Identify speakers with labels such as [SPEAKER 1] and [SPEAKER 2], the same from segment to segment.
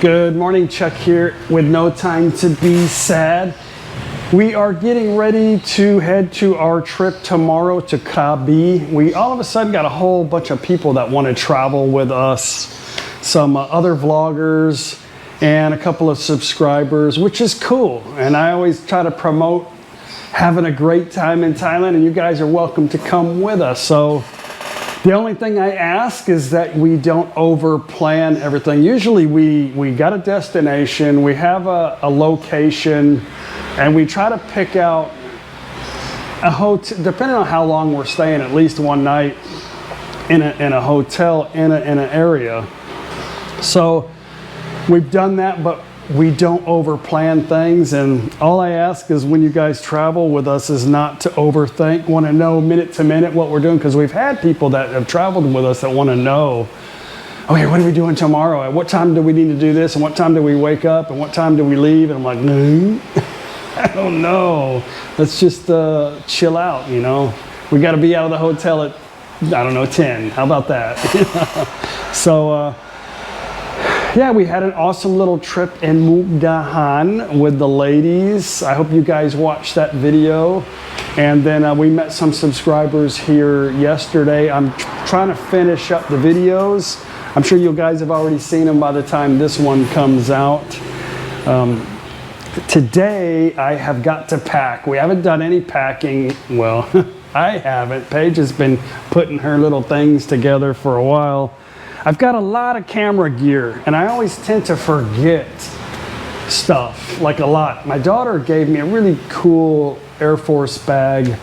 [SPEAKER 1] Good morning, Chuck here with No Time to Be Sad. We are getting ready to head to our trip tomorrow to Krabi. We all of a sudden got a whole bunch of people that want to travel with us. Some other vloggers and a couple of subscribers, which is cool. And I always try to promote having a great time in Thailand, and you guys are welcome to come with us. So the only thing I ask is that we don't over plan everything. Usually we got a destination, we have a location, and we try to pick out a hotel, depending on how long we're staying, at least one night in a hotel in an area. So we've done that, but we don't over plan things. And all I ask is when you guys travel with us is not to overthink, want to know minute to minute what we're doing, because we've had people that have traveled with us that want to know, okay, what are we doing tomorrow? At what time do we need to do this? And what time do we wake up? And what time do we leave? And I'm like, no, I don't know. Let's just chill out, you know. We got to be out of the hotel at, I don't know, 10. How about that? So, yeah, we had an awesome little trip in Mukdahan with the ladies. I hope you guys watched that video. And then we met some subscribers here yesterday. I'm trying to finish up the videos. I'm sure you guys have already seen them by the time this one comes out. Today, I have got to pack. We haven't done any packing. Well, I haven't. Paige has been putting her little things together for a while. I've got a lot of camera gear, and I always tend to forget stuff, like a lot. My daughter gave me a really cool Air Force bag,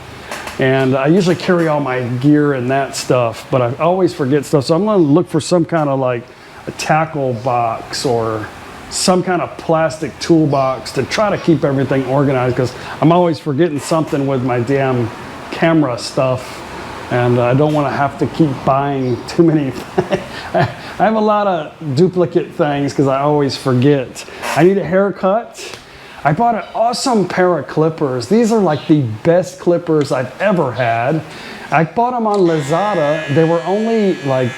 [SPEAKER 1] and I usually carry all my gear and that stuff, but I always forget stuff. So I'm gonna look for some kind of like a tackle box or some kind of plastic toolbox to try to keep everything organized, because I'm always forgetting something with my damn camera stuff. And I don't want to have to keep buying too many. I have a lot of duplicate things because I always forget. I need a haircut. I bought an awesome pair of clippers. These are like the best clippers I've ever had. I bought them on Lazada. They were only like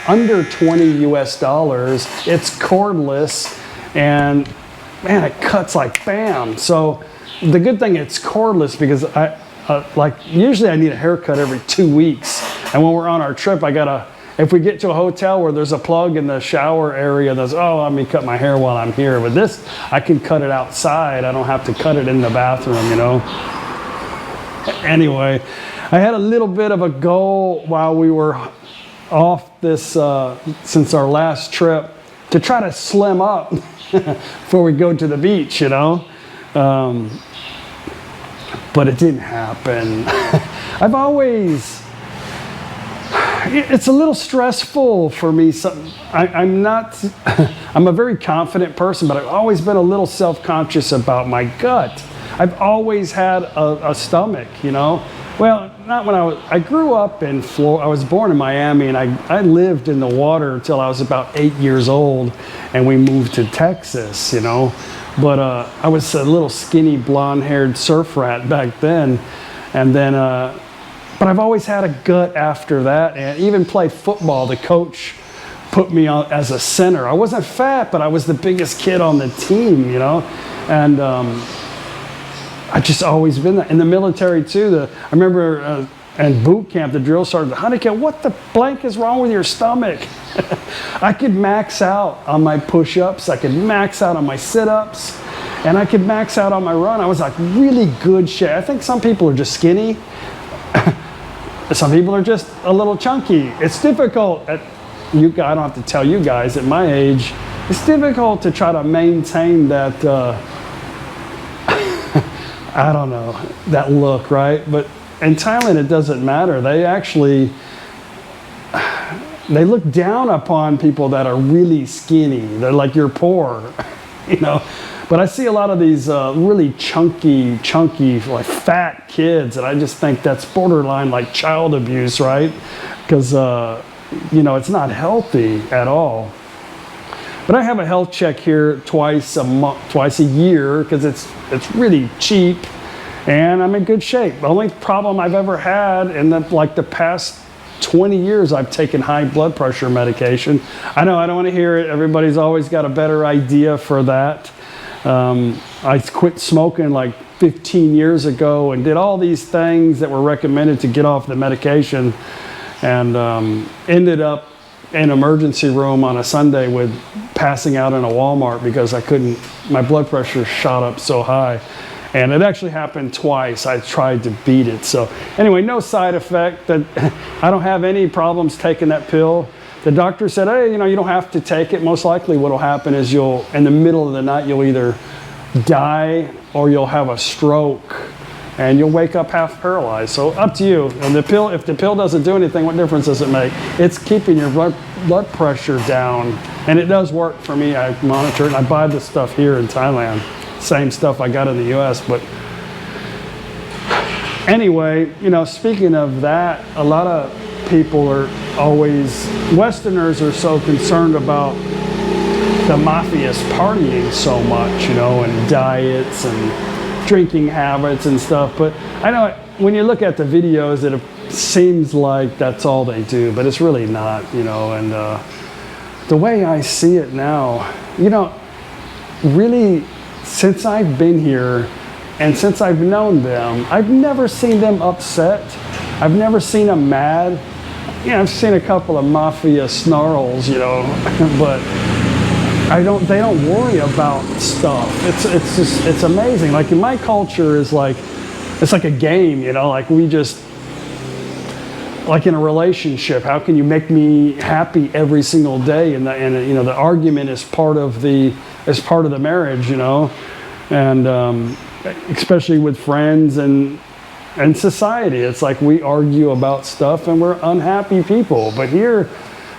[SPEAKER 1] under 20 US dollars. It's cordless, and man, it cuts like bam. So the good thing it's cordless, because like usually I need a haircut every 2 weeks, and when we're on our trip, if we get to a hotel where there's a plug in the shower area that's, oh, let me cut my hair while I'm here. But this, I can cut it outside. I don't have to cut it in the bathroom, you know. Anyway, I had a little bit of a goal while we were off this, since our last trip, to try to slim up before we go to the beach, you know. But it didn't happen. It's a little stressful for me. I'm a very confident person, but I've always been a little self-conscious about my gut. I've always had a stomach, you know. Well, not when I grew up in Florida. I was born in Miami, and I lived in the water until I was about 8 years old, and we moved to Texas, you know. But I was a little skinny, blonde-haired surf rat back then. And then, but I've always had a gut after that. And even played football. The coach put me on as a center. I wasn't fat, but I was the biggest kid on the team, you know. And I just always been that. In the military, too. I remember in boot camp, the drill sergeant, Honeycomb, what the blank is wrong with your stomach? I could max out on my push-ups, I could max out on my sit-ups, and I could max out on my run. I was like really good shape. I think some people are just skinny. Some people are just a little chunky. It's difficult I don't have to tell you guys at my age, it's difficult to try to maintain that, I don't know, that look, right? But in Thailand, it doesn't matter. They look down upon people that are really skinny. They're like, you're poor, you know. But I see a lot of these really chunky, like fat kids, and I just think that's borderline like child abuse, right? Because, you know, it's not healthy at all. But I have a health check here twice a year, because it's really cheap, and I'm in good shape. The only problem I've ever had in the past 20 years I've taken high blood pressure medication. I know I don't want to hear it. Everybody's always got a better idea for that. I quit smoking like 15 years ago and did all these things that were recommended to get off the medication, and ended up in emergency room on a Sunday with passing out in a Walmart because I couldn't, my blood pressure shot up so high. And it actually happened twice. I tried to beat it. So anyway, no side effect. That I don't have any problems taking that pill. The doctor said, hey, you know, you don't have to take it. Most likely what will happen is you'll, in the middle of the night, you'll either die or you'll have a stroke and you'll wake up half paralyzed. So up to you. And the pill, if the pill doesn't do anything, what difference does it make? It's keeping your blood pressure down. And it does work for me. I monitor it, and I buy this stuff here in Thailand. Same stuff I got in the US. But anyway, you know, speaking of that, a lot of people are always, Westerners are so concerned about the mafias partying so much, you know, and diets and drinking habits and stuff. But I know when you look at the videos, it seems like that's all they do, but it's really not, you know. And the way I see it now, you know, really, since I've been here and since I've known them, I've never seen them upset. I've never seen them mad. Yeah, I've seen a couple of mafia snarls, you know, but they don't worry about stuff. It's just, it's amazing. Like in my culture is like, it's like a game, you know, like we just, like in a relationship, how can you make me happy every single day? And you know, the argument is part of the marriage, you know, and especially with friends and society, it's like we argue about stuff and we're unhappy people. But here,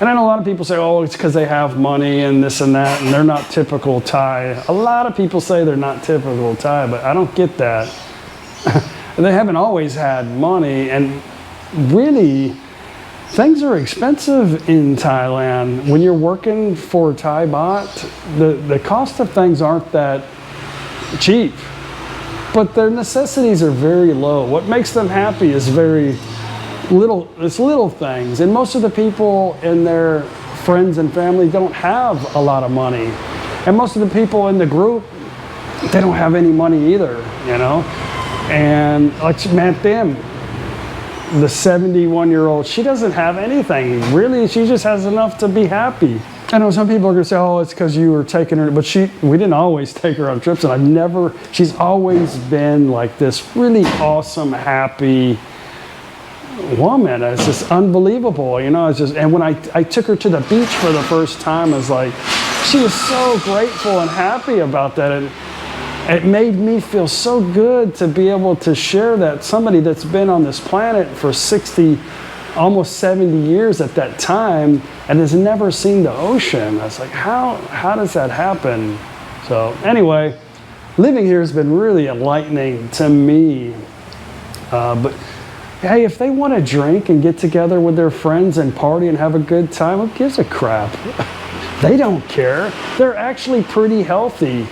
[SPEAKER 1] and I know a lot of people say, oh, it's because they have money and this and that, and they're not typical Thai. A lot of people say they're not typical Thai, but I don't get that. They haven't always had money, and really, things are expensive in Thailand. When you're working for Thai baht, the cost of things aren't that cheap, but their necessities are very low. What makes them happy is very little, it's little things. And most of the people in their friends and family don't have a lot of money. And most of the people in the group, they don't have any money either, you know? And like Matt Dim, the 71-year-old, she doesn't have anything. Really, she just has enough to be happy. I know some people are gonna say, oh, it's because you were taking her, but we didn't always take her on trips, and she's always been like this really awesome, happy woman. It's just unbelievable, you know. It's just, and when I took her to the beach for the first time, I was like, she was so grateful and happy about that. And it made me feel so good to be able to share that somebody that's been on this planet for 60, almost 70 years at that time and has never seen the ocean. I was like, how does that happen? So anyway, living here has been really enlightening to me. But hey, if they want to drink and get together with their friends and party and have a good time, who gives a crap? They don't care. They're actually pretty healthy.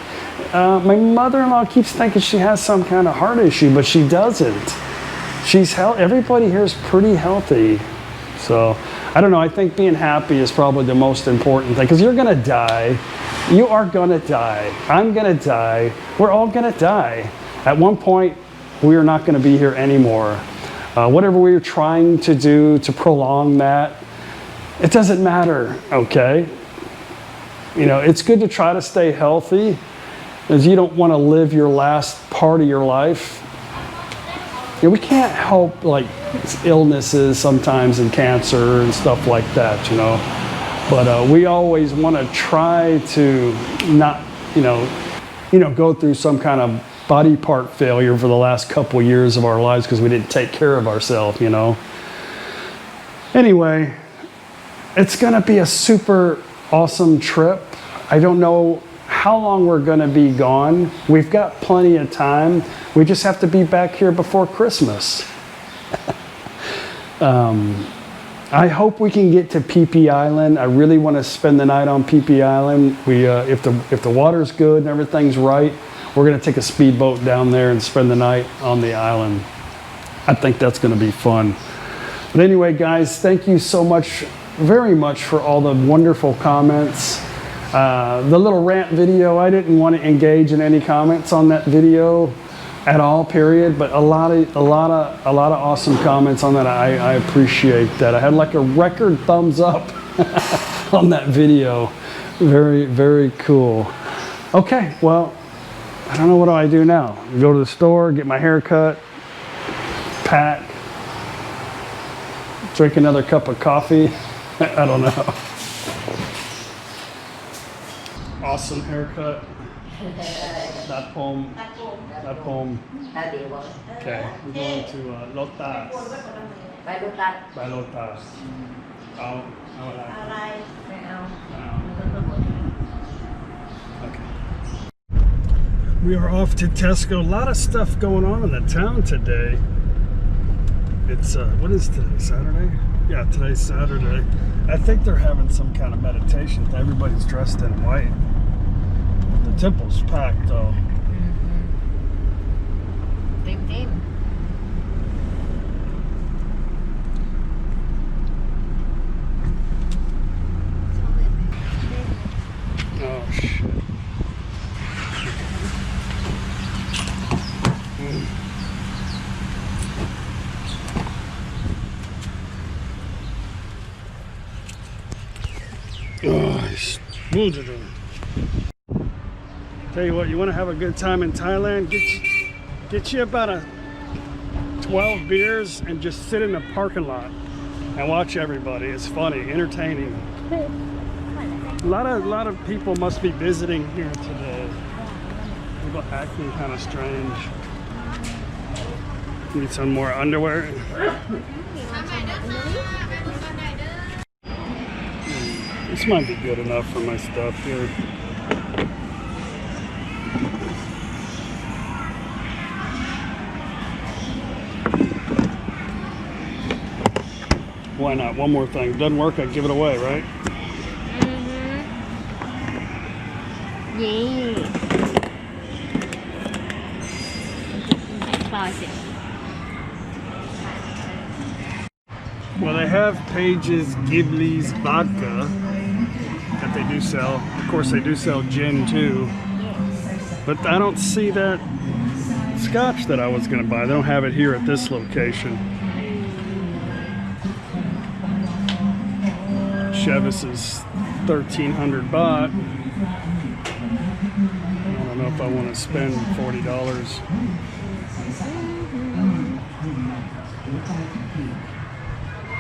[SPEAKER 1] My mother-in-law keeps thinking she has some kind of heart issue, but she doesn't. Everybody here is pretty healthy. So, I don't know, I think being happy is probably the most important thing, because you're gonna die. You are gonna die. I'm gonna die. We're all gonna die. At one point, we are not gonna be here anymore. Whatever we are trying to do to prolong that, it doesn't matter, okay? You know, it's good to try to stay healthy, as you don't want to live your last part of your life. You know, we can't help like illnesses sometimes and cancer and stuff like that, you know. But we always want to try to not, you know, go through some kind of body part failure for the last couple years of our lives because we didn't take care of ourselves, you know. Anyway, it's gonna be a super awesome trip. I don't know how long we're gonna be gone. We've got plenty of time. We just have to be back here before Christmas. I hope we can get to Phi Island. I really want to spend the night on Phi Island. If the water's good and everything's right, we're gonna take a speedboat down there and spend the night on the island. I think that's gonna be fun. But anyway, guys, thank you so much, very much for all the wonderful comments. The little rant video, I didn't want to engage in any comments on that video at all, period. But a lot of awesome comments on that. I appreciate that. I had like a record thumbs up on that video. Very, very cool. Okay, well, I don't know, what do I do now? Go to the store, get my hair cut, pack, drink another cup of coffee. I don't know. Awesome haircut. That poem. Okay, we're going to Lotas. By Lotas. Okay. We are off to Tesco. A lot of stuff going on in the town today. It's, what is today, Saturday? Yeah, today's Saturday. I think they're having some kind of meditation. Everybody's dressed in white. The temple's packed though.
[SPEAKER 2] Dim.
[SPEAKER 1] Oh shit. Oh, tell you what, you want to have a good time in Thailand? Get you about 12 beers and just sit in the parking lot and watch everybody. It's funny, entertaining. A lot of people must be visiting here today. People acting kind of strange. Need some more underwear. This might be good enough for my stuff here. Why not? One more thing. Doesn't work, I give it away, right?
[SPEAKER 2] Yeah.
[SPEAKER 1] Well, they have Paige's Ghibli's vodka that they do sell. Of course, they do sell gin too. But I don't see that scotch that I was going to buy. They don't have it here at this location. Chevis is 1,300 baht. I don't know if I want to spend $40.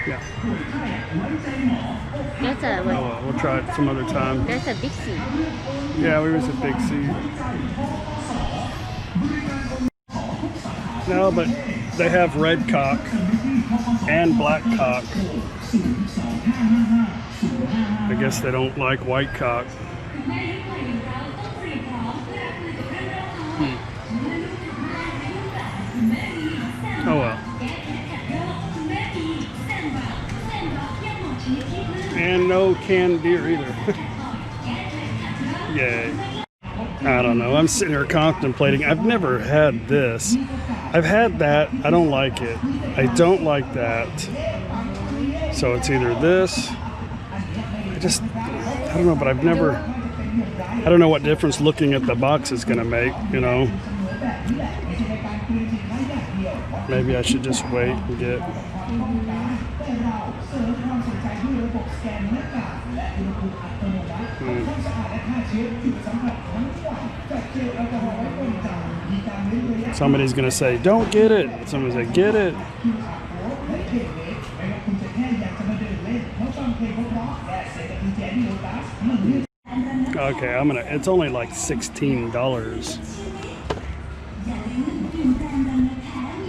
[SPEAKER 1] Yeah.
[SPEAKER 2] That's a what?
[SPEAKER 1] Oh well, we'll try it some other time.
[SPEAKER 2] That's a big C.
[SPEAKER 1] Yeah, we was a big C. No, but they have red cock and black cock. I guess they don't like white cock. Oh well. And no canned beer either. Yay. I don't know. I'm sitting here contemplating. I've never had this. I've had that. I don't like it. I don't like that. So it's either this. I don't know, but I've never, I don't know what difference looking at the box is going to make, you know. Maybe I should just wait and get. Somebody's going to say, don't get it. Somebody's like, get it. Okay, it's only like $16.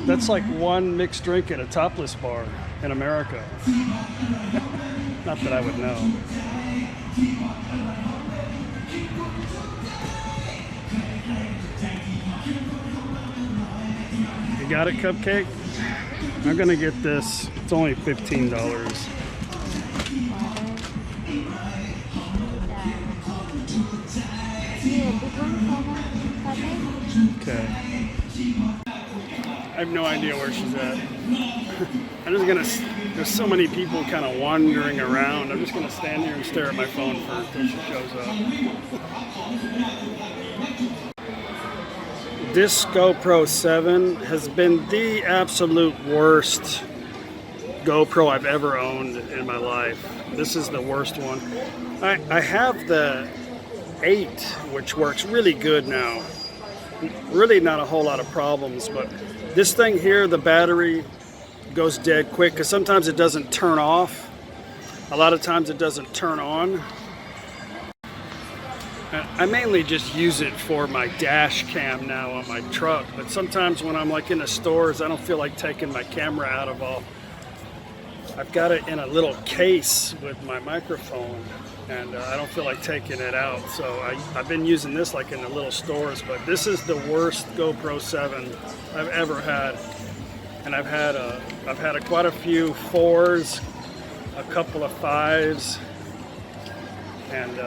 [SPEAKER 1] That's like one mixed drink at a topless bar in America. Not that I would know. You got it, Cupcake? I'm gonna get this. It's only $15. Okay. I have no idea where she's at. I'm just gonna, there's so many people kind of wandering around. I'm just gonna stand here and stare at my phone until she shows up. This GoPro 7 has been the absolute worst GoPro I've ever owned in my life. This is the worst one. I have the 8, which works really good now. Really not a whole lot of problems, but this thing here, the battery goes dead quick because sometimes it doesn't turn off. A lot of times it doesn't turn on. I mainly just use it for my dash cam now on my truck, but sometimes when I'm like in the stores, I don't feel like taking my camera out of all. I've got it in a little case with my microphone, and I don't feel like taking it out, so I've been using this like in the little stores, but this is the worst GoPro 7 I've ever had. And I've had quite a few 4s, a couple of 5s, and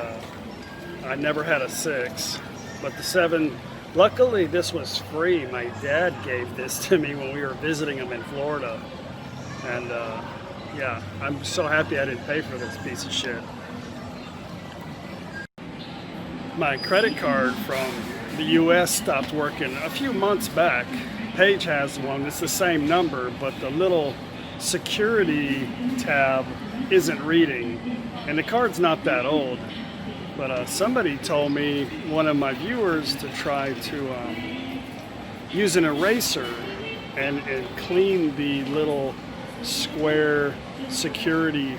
[SPEAKER 1] I never had a 6. But the 7, luckily this was free. My dad gave this to me when we were visiting him in Florida. And yeah, I'm so happy I didn't pay for this piece of shit. My credit card from the US stopped working a few months back. Paige has one, it's the same number, but the little security tab isn't reading. And the card's not that old. But somebody told me, one of my viewers, to try to use an eraser and clean the little square security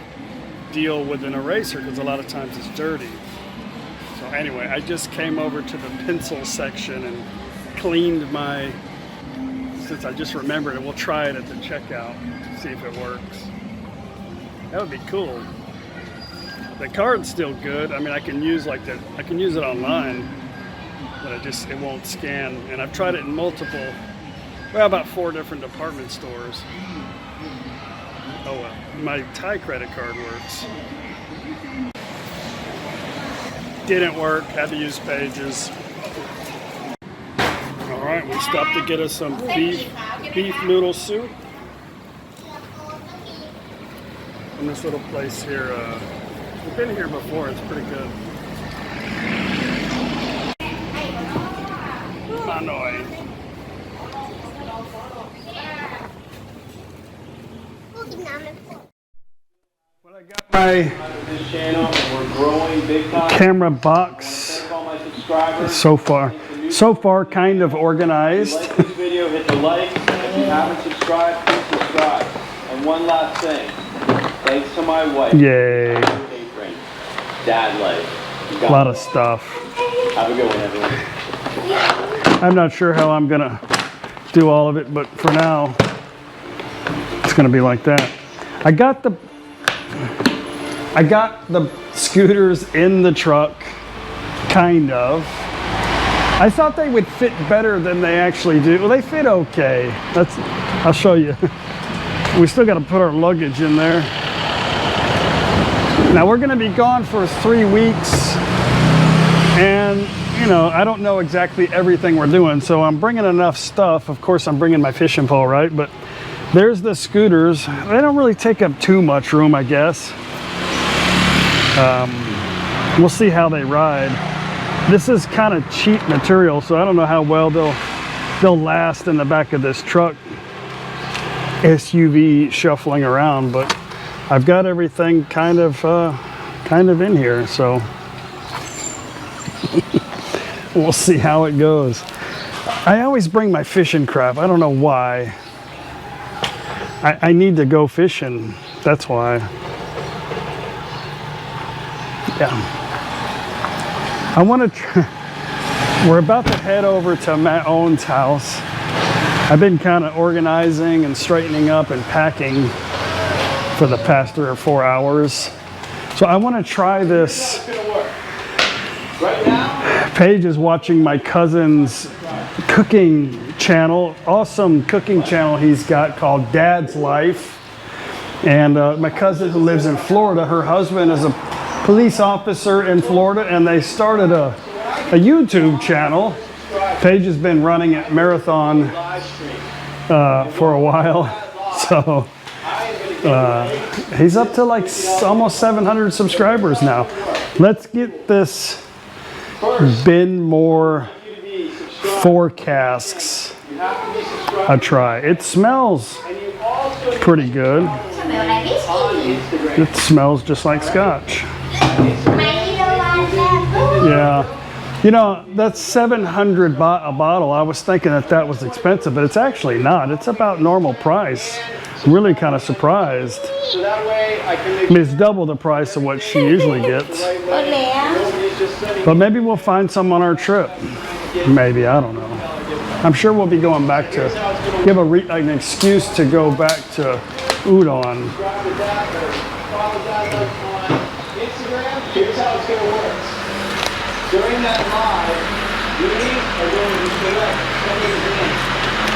[SPEAKER 1] deal with an eraser, because a lot of times it's dirty. So anyway, I just came over to the pencil section and cleaned my, since I just remembered it, we'll try it at the checkout, see if it works. That would be cool. The card's still good. I mean, I can use it online, but it won't scan. And I've tried it in multiple, well, about 4 different department stores. Oh well, my Thai credit card works. Didn't work, had to use Paige's. All right, we stopped to get us some beef noodle soup from this little place here. We've been here before, it's pretty good. Hanoi. Well, I got my camera box so far kind of organized.
[SPEAKER 3] If you like this video, hit the like. If you haven't subscribed, please subscribe. And one last thing, thanks to my wife.
[SPEAKER 1] Yay.
[SPEAKER 3] Dad life.
[SPEAKER 1] A lot of stuff.
[SPEAKER 3] Have a good one, everyone.
[SPEAKER 1] I'm not sure how I'm gonna do all of it, but for now, it's gonna be like that. I got the scooters in the truck, kind of. I thought they would fit better than they actually do. Well, they fit okay. I'll show you. We still got to put our luggage in there. Now we're going to be gone for 3 weeks, and you know, I don't know exactly everything we're doing, so I'm bringing enough stuff. Of course, I'm bringing my fishing pole, right? But there's the scooters. They don't really take up too much room, I guess. We'll see how they ride. This is kind of cheap material, so I don't know how well they'll last in the back of this truck SUV shuffling around, but I've got everything kind of in here, so we'll see how it goes. I always bring my fishing crap. I don't know why. I need to go fishing. That's why. Yeah. I want to we're about to head over to Matt Owen's house. I've been kind of organizing and straightening up and packing for the past 3 or 4 hours. So I want to try this.
[SPEAKER 3] Right now,
[SPEAKER 1] Paige is watching my cousin's cooking channel, awesome cooking channel he's got called Dad's Life. And my cousin who lives in Florida, her husband is a police officer in Florida, and they started a YouTube channel. Paige has been running at Marathon for a while. So he's up to like almost 700 subscribers now. Let's get this bin more forecasts a try. It smells pretty good. It smells just like scotch. Yeah. You know, that's 700 a bottle. I was thinking that was expensive, but it's actually not. It's about normal price. I'm really kind of surprised. I mean, it's double the price of what she usually gets. But maybe we'll find some on our trip. Maybe, I don't know. I'm sure we'll be going back to, give an excuse to go back to udon.
[SPEAKER 3] Here's how it's going to work. During that live, we are going to select somebody's name.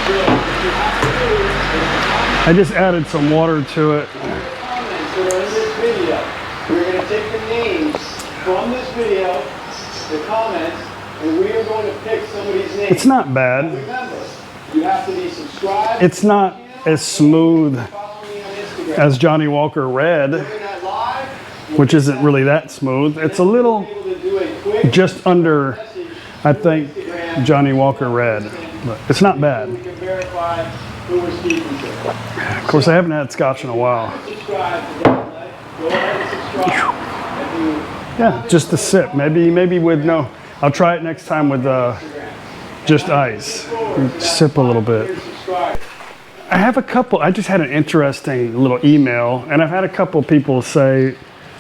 [SPEAKER 3] So what you have to do is
[SPEAKER 1] I just added some water to it.
[SPEAKER 3] comments that are in this video. We're going to take the names from this video, the comments, and we are going to pick somebody's name.
[SPEAKER 1] It's not bad.
[SPEAKER 3] Remember, you have to be subscribed.
[SPEAKER 1] It's not as smooth
[SPEAKER 3] Follow me on Instagram.
[SPEAKER 1] as Johnny Walker Red,
[SPEAKER 3] During that live,
[SPEAKER 1] which isn't really that smooth. It's a little
[SPEAKER 3] we'll be able to do a quick
[SPEAKER 1] just under, I think, Johnny Walker Red. But it's not bad.
[SPEAKER 3] we can verify who we're speaking to.
[SPEAKER 1] Of course, I haven't had scotch in a while.
[SPEAKER 3] Subscribe to that. Go ahead and subscribe. And
[SPEAKER 1] Yeah, just a sip. Maybe with no. I'll try it next time with just ice. Sip a little bit.
[SPEAKER 3] subscribe.
[SPEAKER 1] I have a couple. I just had an interesting little email, and I've had a couple people say,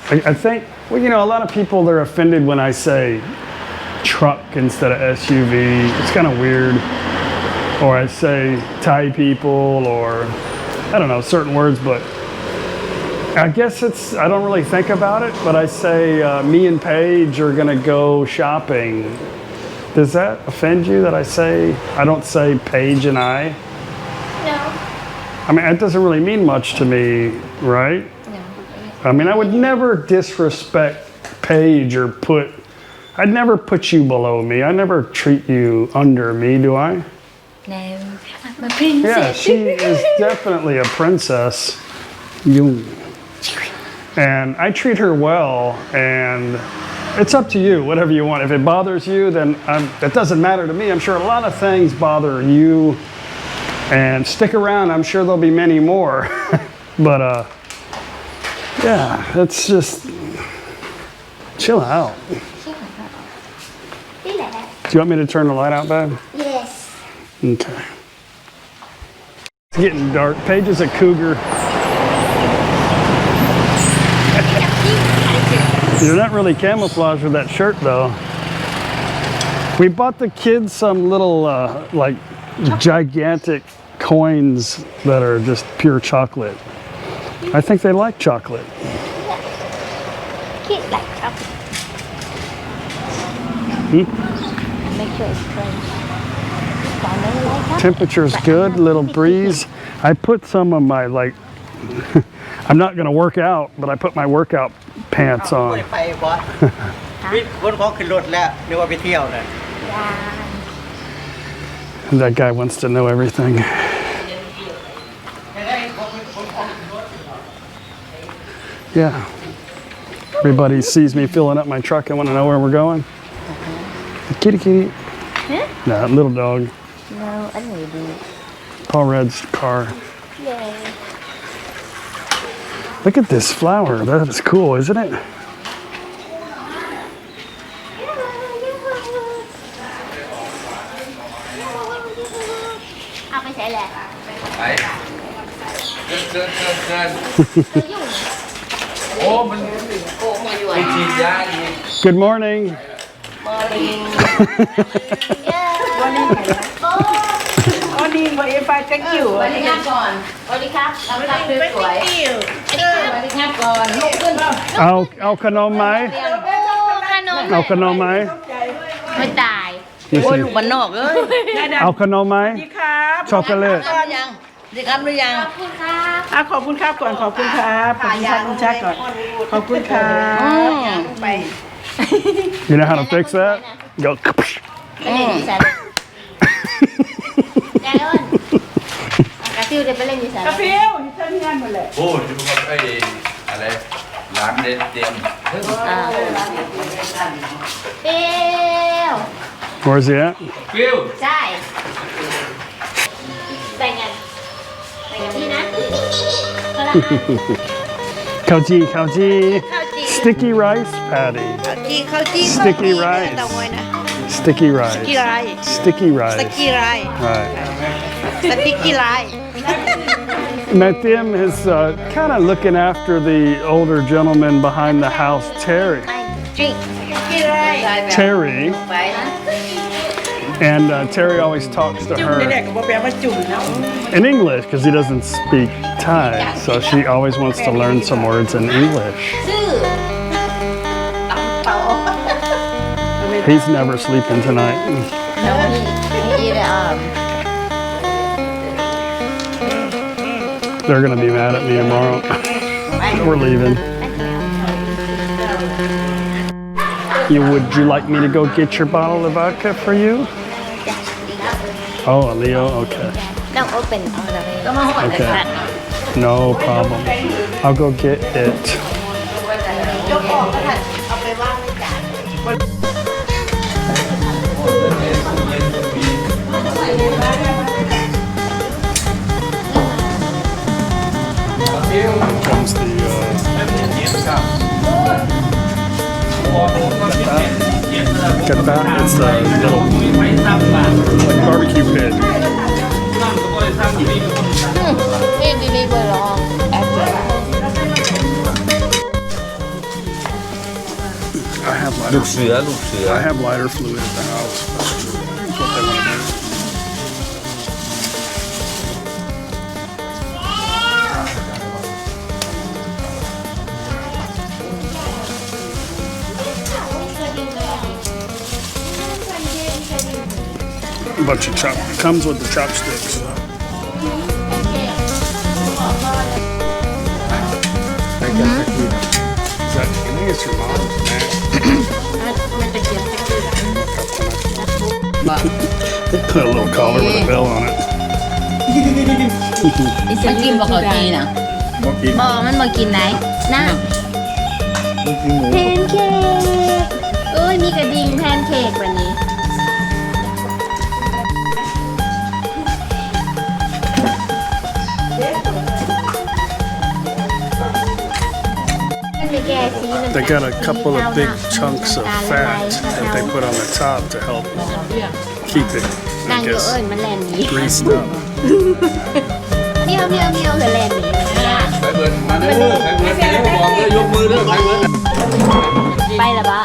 [SPEAKER 1] I think, well, you know, a lot of people, they're offended when I say truck instead of SUV. It's kind of weird. Or I say Thai people, or I don't know, certain words, but I guess I don't really think about it, but I say me and Paige are gonna go shopping. Does that offend you that I don't say Paige and I?
[SPEAKER 2] No.
[SPEAKER 1] I mean, it doesn't really mean much to me, right?
[SPEAKER 2] No.
[SPEAKER 1] I mean, I would never disrespect Paige or I'd never put you below me. I never treat you under me, do I?
[SPEAKER 2] No. I'm a princess.
[SPEAKER 1] Yeah, she is definitely a princess. And I treat her well, and it's up to you, whatever you want. If it bothers you, then it doesn't matter to me. I'm sure a lot of things bother you, and stick around, I'm sure there'll be many more. But yeah, it's just chill out. Do you want me to turn the light out, babe?
[SPEAKER 2] Yes.
[SPEAKER 1] Okay. It's getting dark. Paige is a cougar. You're not really camouflaged with that shirt, though. We bought the kids some little, like, gigantic coins that are just pure chocolate. I think they like chocolate.
[SPEAKER 2] Kids like chocolate. Make sure it's crunchy.
[SPEAKER 1] Temperature's good, little breeze. I put some of my, like, I'm not gonna work out, but I put my workout pants on.
[SPEAKER 4] ไปบอสวิทย์วนของขึ้นรถแล้วนึกว่าไปเที่ยวเลย
[SPEAKER 1] That guy wants to know everything. Yeah. Everybody sees me filling up my truck and want to know where we're going. Kitty kitty.
[SPEAKER 2] Huh?
[SPEAKER 1] Nah, little dog.
[SPEAKER 2] No, I need to.
[SPEAKER 1] Paul Red's car.
[SPEAKER 2] Yay.
[SPEAKER 1] Look at this flower. That is cool, isn't it? Good morning.
[SPEAKER 4] Morning, Wi-Fi, thank you.
[SPEAKER 2] สวัสดีครับก่อนสวัสดีครับสวัสดีครับสวยสวัสดีครับก่อนลุกขึ้น
[SPEAKER 1] เอาขนมไหม
[SPEAKER 2] ขนม
[SPEAKER 1] เอาขนมไหม
[SPEAKER 2] ไม่ตาย
[SPEAKER 1] นี่
[SPEAKER 4] โอ้ย
[SPEAKER 1] สิ
[SPEAKER 4] ลูกบ้านนอกเอ้ย
[SPEAKER 1] เอาขนมไหม
[SPEAKER 4] ดีครับ
[SPEAKER 1] ช็อกโกแลต
[SPEAKER 4] หรือยังดีครับหรือยัง
[SPEAKER 2] ขอบคุณครับ
[SPEAKER 4] ขอบคุณครับก่อนขอบคุณครับขอบคุณครับคุณชาก่อนขอบคุณครับ
[SPEAKER 2] ไป
[SPEAKER 1] You know how to fix that? Go.
[SPEAKER 2] ไม่ได้ดีสันแกเอิญ ฟิวเดี๋ยวไปเล่นอยู่สาย
[SPEAKER 4] กาแฟอยู่เท่านี้หมดเลย
[SPEAKER 5] โอ้ยดูว่าไอ้อะไรร้านเด็ดเตรียม
[SPEAKER 2] เปรี้ยว
[SPEAKER 1] Where's he at?
[SPEAKER 5] ฟิว
[SPEAKER 2] ใช่แบ่งกันที่นะคนละอัน
[SPEAKER 1] Khao ji, khao ji.
[SPEAKER 2] ข้าวจี
[SPEAKER 1] Sticky rice patty.
[SPEAKER 6] ข้าวจี
[SPEAKER 1] Sticky rice.
[SPEAKER 6] เตาง้อยนะ
[SPEAKER 1] Sticky rice.
[SPEAKER 6] สกี้ไร
[SPEAKER 1] Sticky
[SPEAKER 6] ส
[SPEAKER 1] rice.
[SPEAKER 6] กี้ไร
[SPEAKER 1] Right.
[SPEAKER 6] สกี้ไร
[SPEAKER 1] Matthew is kind of looking after the older gentleman behind the house, Terry.
[SPEAKER 2] ดริง
[SPEAKER 6] สกี้ไร
[SPEAKER 1] Terry.
[SPEAKER 2] ไปนะ
[SPEAKER 1] And Terry always talks to
[SPEAKER 4] จุ่ม
[SPEAKER 1] her
[SPEAKER 4] เด็กๆกับแปลว่าจุ่มเนาะ
[SPEAKER 1] in English because he doesn't speak Thai. So she always wants to learn some words in English.
[SPEAKER 2] ชื่อตังเปา
[SPEAKER 1] He's never sleeping tonight.
[SPEAKER 2] แล้วนี่เลย
[SPEAKER 1] They're gonna be mad at me tomorrow. We're leaving. Would you like me to go get your bottle of vodka for you? Oh, Leo, okay.
[SPEAKER 2] ต้องโอเปนก็มาหอดเลย
[SPEAKER 1] Okay.
[SPEAKER 2] ค่ะ
[SPEAKER 1] No problem. I'll go get it.
[SPEAKER 6] ยกออกก็ได้เอาไปว่างไว้จาน
[SPEAKER 1] Comes the kata. It's a little like barbecue pit.
[SPEAKER 2] นี่ดีๆเบอร์ลองแอปเปิล
[SPEAKER 1] I have
[SPEAKER 5] ลู
[SPEAKER 1] lighter.
[SPEAKER 5] กเสือลูกเสือ
[SPEAKER 1] I have lighter fluid at the house. That's what they want to do. A bunch of chop. Comes with the chopsticks. Is that, I think it's your mom's, man.
[SPEAKER 2] มันจะเกี่ยวกับ
[SPEAKER 1] Put a little collar with a bell on it.
[SPEAKER 2] ดิฉันกินปกตินะบอกมันมากินไหนนะแพนเค้กเอ้ยมีกระดิ่งแพนเค้กวันนี้มันไม่แก่สีมัน
[SPEAKER 1] They got a couple of big chunks of fat that they put on the top to help keep it,
[SPEAKER 2] นั่ง
[SPEAKER 1] I
[SPEAKER 2] อยู่
[SPEAKER 1] guess,
[SPEAKER 2] เอิญมันแลนหนี
[SPEAKER 1] greased up.
[SPEAKER 2] เมียวเมียวเมียวเลยแลนหนี
[SPEAKER 5] ไปเบิร์นมาเด้อไปเบิร์นไปเด้อบอกเลยยกมือเด้อไปเบิร์น
[SPEAKER 2] ไปละบะ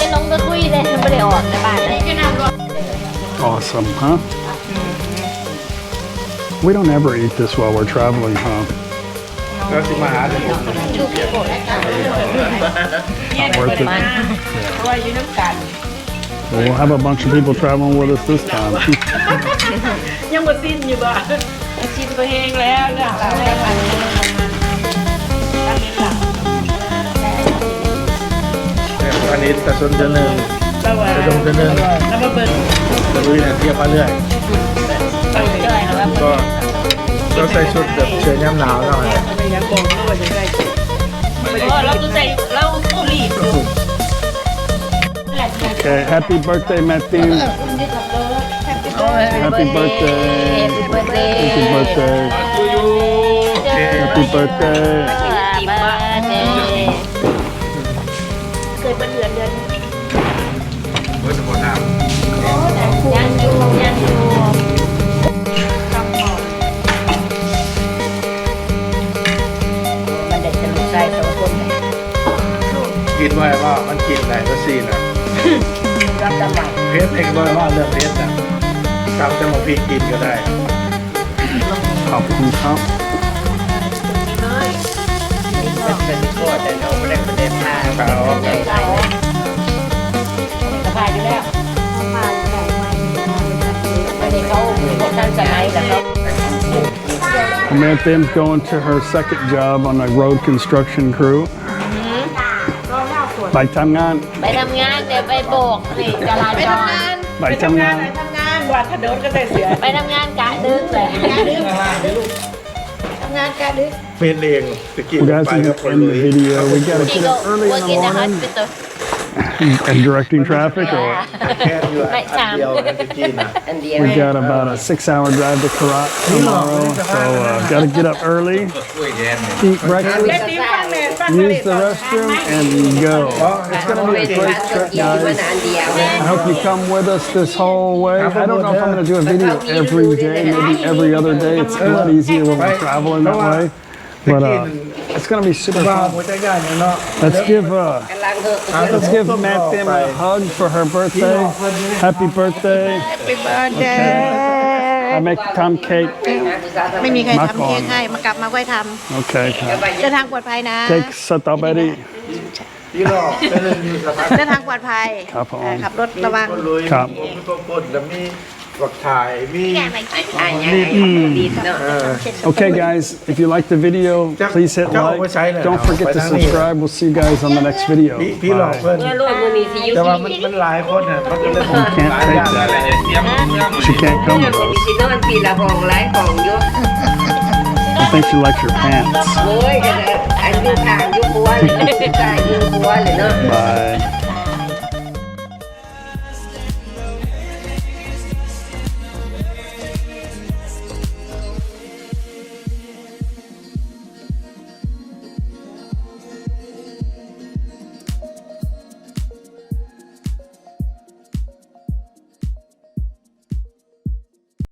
[SPEAKER 2] จะลงไปคุยเลยมันไม่ได้ออกในบ้านเลย
[SPEAKER 1] Awesome, huh? We don't ever eat this while we're traveling, huh?
[SPEAKER 5] แล้วสิมาหาเดี๋ยวผม
[SPEAKER 1] Worth it.
[SPEAKER 4] เพราะว่าอยู่น้ำกัน
[SPEAKER 1] We'll have a bunch of people traveling with us this time.
[SPEAKER 4] ยังบ่สิ้นอยู่บ่สิ้นตัวเองแล้วเรื่องอะไรกัน
[SPEAKER 3] อันนี้แต่ส่วนเดือนหนึ่ง
[SPEAKER 4] แล้วว่าแล้วมาเบิ่ง
[SPEAKER 3] แต่ลุยเนี่ยเที่ยวมาเรื่อย ก็เราใส่ชุดแบบเชื้อย้ำหนาวหน่อย
[SPEAKER 4] ไม่อยากบอกด้วยว่าจะได้เราต้องใส่เราต้องรีบ
[SPEAKER 1] Okay, happy birthday, Matthew. Happy birthday.
[SPEAKER 2] Happy birthday
[SPEAKER 1] Happy birthday.
[SPEAKER 5] ดูอยู่
[SPEAKER 1] Happy birthday.
[SPEAKER 2] Happy birthday เกิดวันเดือน
[SPEAKER 5] เบิร์นสมบูรณ์น้
[SPEAKER 2] ยังอยู่มันเด็กจะลูกชาย2 คน
[SPEAKER 3] กินไว้ว่ามันกินไหนก็ซีนะ
[SPEAKER 2] รับตำแหน่ง
[SPEAKER 3] เพชรเองด้วยว่าเรื่องเพชรนะทำจะมาพี่กินก็ได้
[SPEAKER 1] Pop and pop.
[SPEAKER 3] เป็นก็แต่เราไม่ได้ประเด็นมาเขา
[SPEAKER 2] สบายอยู่แล้ววันนี้เขาพวกท่านสมัยแต่เขา
[SPEAKER 1] Samantha's going to her second job on a road construction crew. ไปทำงาน
[SPEAKER 2] ไปทำงานเดี๋ยวไปโบกนี่จราจร
[SPEAKER 1] ไปทำงาน
[SPEAKER 4] ไปทำงานว่าถ้าโดนก็ได้เสีย
[SPEAKER 2] ไปทำงานกะดึกเลย
[SPEAKER 6] ทำงานการดึก
[SPEAKER 3] เป็นเองตะกี้
[SPEAKER 1] We guys
[SPEAKER 3] ไปกับคน
[SPEAKER 1] in
[SPEAKER 3] เล
[SPEAKER 1] the
[SPEAKER 3] ย
[SPEAKER 1] video. We gotta
[SPEAKER 2] She
[SPEAKER 1] get
[SPEAKER 2] go
[SPEAKER 1] up early in
[SPEAKER 2] work
[SPEAKER 1] the
[SPEAKER 2] in the
[SPEAKER 1] morning
[SPEAKER 2] hospital
[SPEAKER 1] and directing traffic. Or
[SPEAKER 3] แค่อยู่อันเดียวนะตะกี้นะ
[SPEAKER 6] อันเดียว
[SPEAKER 1] we got about a 6-hour drive to Karat tomorrow, so gotta get up early,
[SPEAKER 5] ช่วยแดนเนี่ย
[SPEAKER 1] eat breakfast,
[SPEAKER 4] แม่ตีฟังแม่ฟัง
[SPEAKER 1] use the restroom, and go. It's gonna be a great trip,
[SPEAKER 6] อยู่มา
[SPEAKER 1] guys.
[SPEAKER 6] นานเดียว
[SPEAKER 1] I hope you come with us this whole way. I don't know if I'm gonna do a video every day, maybe every other day. It's a lot easier when we're traveling that way. But it's gonna be super
[SPEAKER 3] บ้า
[SPEAKER 1] fun.
[SPEAKER 3] หัวใจง่ายเนาะ
[SPEAKER 1] Let's give
[SPEAKER 6] กำลังเถอะ
[SPEAKER 1] let's give Matt them a hug for her birthday. Happy birthday.
[SPEAKER 6] เป็นเบอร์เดย์
[SPEAKER 1] I make Tom cake.
[SPEAKER 6] ไม่มีใครทำเค้กให้มากลับมาไว้ท
[SPEAKER 1] Okay.
[SPEAKER 6] ำเดินทางปลอดภัยนะ
[SPEAKER 1] Cake strawberry.
[SPEAKER 3] พี่หลอกเป็นอยู่สภาพ
[SPEAKER 6] เดินทางปลอดภัย
[SPEAKER 1] ครับผม
[SPEAKER 6] ขับรถระวัง
[SPEAKER 3] คนลุย
[SPEAKER 1] ครับ
[SPEAKER 3] มีพวกคนแล้วมีกดถ่ายมี
[SPEAKER 1] Okay, guys. If you like the video, please hit like. Don't forget to subscribe. We'll see you guys on the next video.
[SPEAKER 3] พี่หลอก
[SPEAKER 1] Bye.
[SPEAKER 3] เพื่อน
[SPEAKER 6] เมื่อลูกมือนี้สิยุ
[SPEAKER 3] แต่ว่ามันหลายคนอ่ะมันก็เลย
[SPEAKER 1] Can't
[SPEAKER 3] หลาย
[SPEAKER 1] take
[SPEAKER 3] อย่าง
[SPEAKER 1] that.
[SPEAKER 5] อะไรเตรียมเรื่อง
[SPEAKER 1] She can't come
[SPEAKER 6] เมื่อ
[SPEAKER 1] with
[SPEAKER 6] มี
[SPEAKER 1] us.
[SPEAKER 6] สินอนปีละห้องหลายห้องอยู่
[SPEAKER 1] I think she likes your pants.
[SPEAKER 6] โอ้ยกันเลยอันอยู่ทางอยู่ปัวเลยใจอยู่ปัวเลยเนาะ
[SPEAKER 1] Bye.